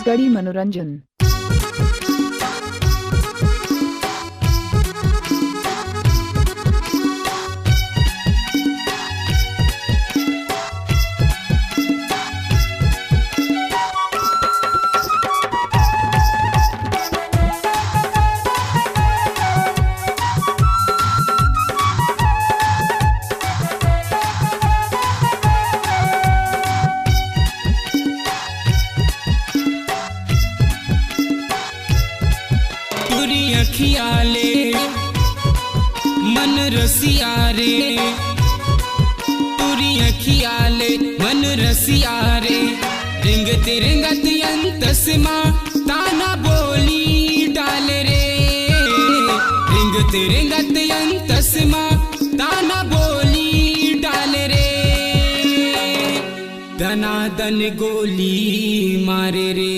छत्तीसगढ़ी मनोरंजन। अखियाले मन रसिया रे, तुरी अखियाले मन रसिया रे, रिंगत रिंगत अंतसमा ताना बोली डाल रे, रिंगत रिंगत अंतसमा ताना बोली डाल रे, दनादन गोली मारे रे,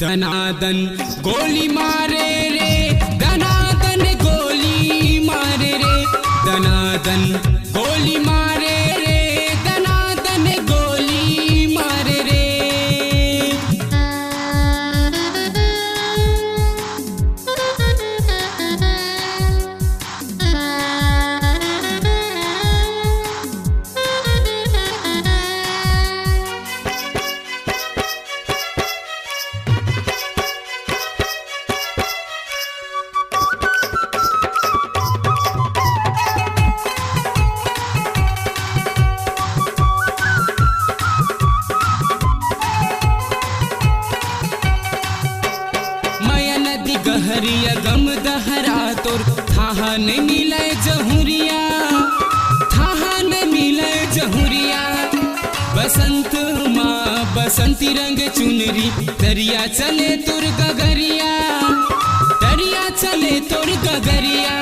दनादन गोली मारे रे, दनादन गोली मारे रे, दनादन गोली मारे रे, दनादन गोली मारे रे। गहरिया गम दहरा तोर थाहा न मिले जहुरिया, थाहा न मिले जहुरिया, बसंत माँ बसंती रंग चुनरी, दरिया चले तोर गगरिया, दरिया चले तोर गगरिया,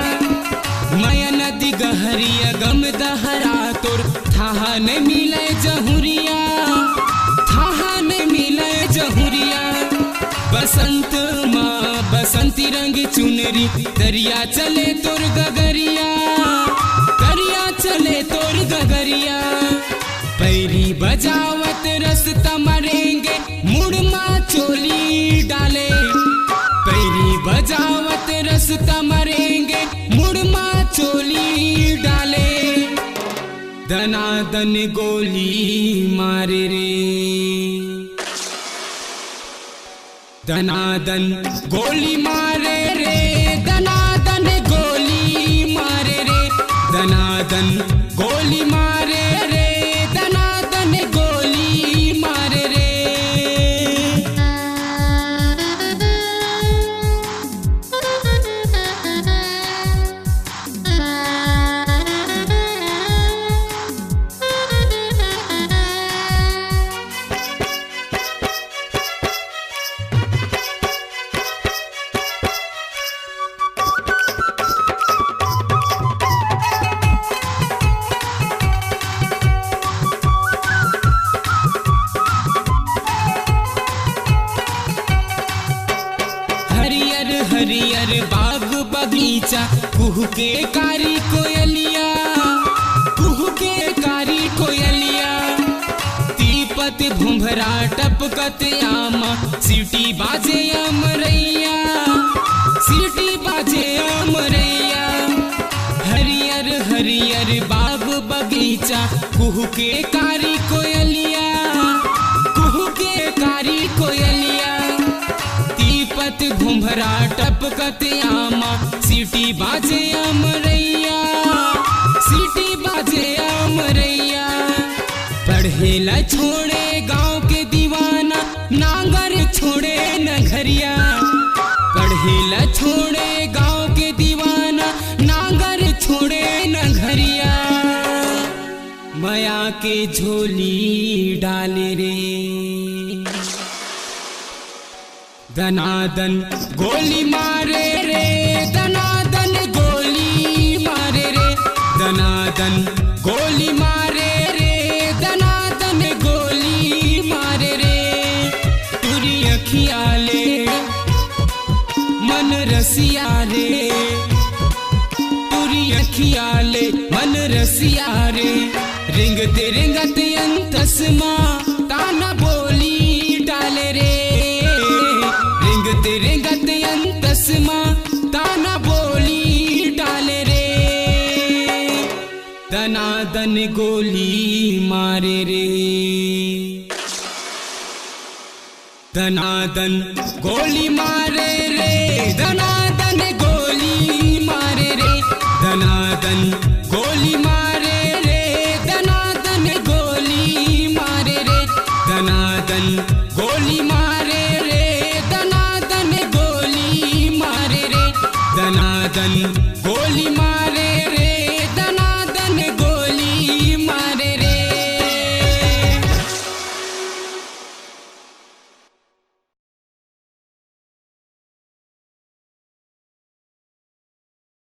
माया नदी गहरिया गम दहरा तोर थाहा न मिले जहुरिया, थाहा न मिले जहुरिया, बसंत माँ बसंती रंग चुनरी, दरिया चले तोर गगरिया, दरिया चले तोर गगरिया, पैरी बजावत रस्ता मरेंगे मुड़मा चोली डाले, पैरी बजावत रस्ता मरेंगे मुड़मा चोली डाले, दनादन गोली मारे रे, दनादन गोली मारे रे, दनादन गोली मारे रे, दनादन गोली मारे रे, दनादन गोली मारे रे। हरियर बाग बगीचा, कुहू के कारी कोयलिया, कुहू के कारी कोयलिया, तीपत भुंभरा टपकत आमा, सीटी बाजे अमरैया, सीटी बाजे अमरैया, हरियर हरियर बाग बगीचा, कुहू के कारी कोयलिया, कुहू के कारी कोयलिया, तीपत भुंभरा टपकत आमा, सीटी बाजे अमरैया, सीटी बाजे अमरैया, पढ़ेला छोड़े गांव के दीवाना, नांगर छोड़े नगरिया, पढ़ेला छोड़े गांव के दीवाना, नांगर छोड़े नगरिया, माया के झोली डाले रे, दनादन गोली मारे रे, दनादन गोली मारे रे, दनादन गोली मारे रे, दनादन गोली मारे रे, तुरी अखियाले मन रसिया रे, तुरी अखियाले मन रसिया रे, रिंगते रिंगते अंतसमा ताना गोली मारे रे। दनादन गोली मारे रे, दनादन गोली मारे रे, दनादन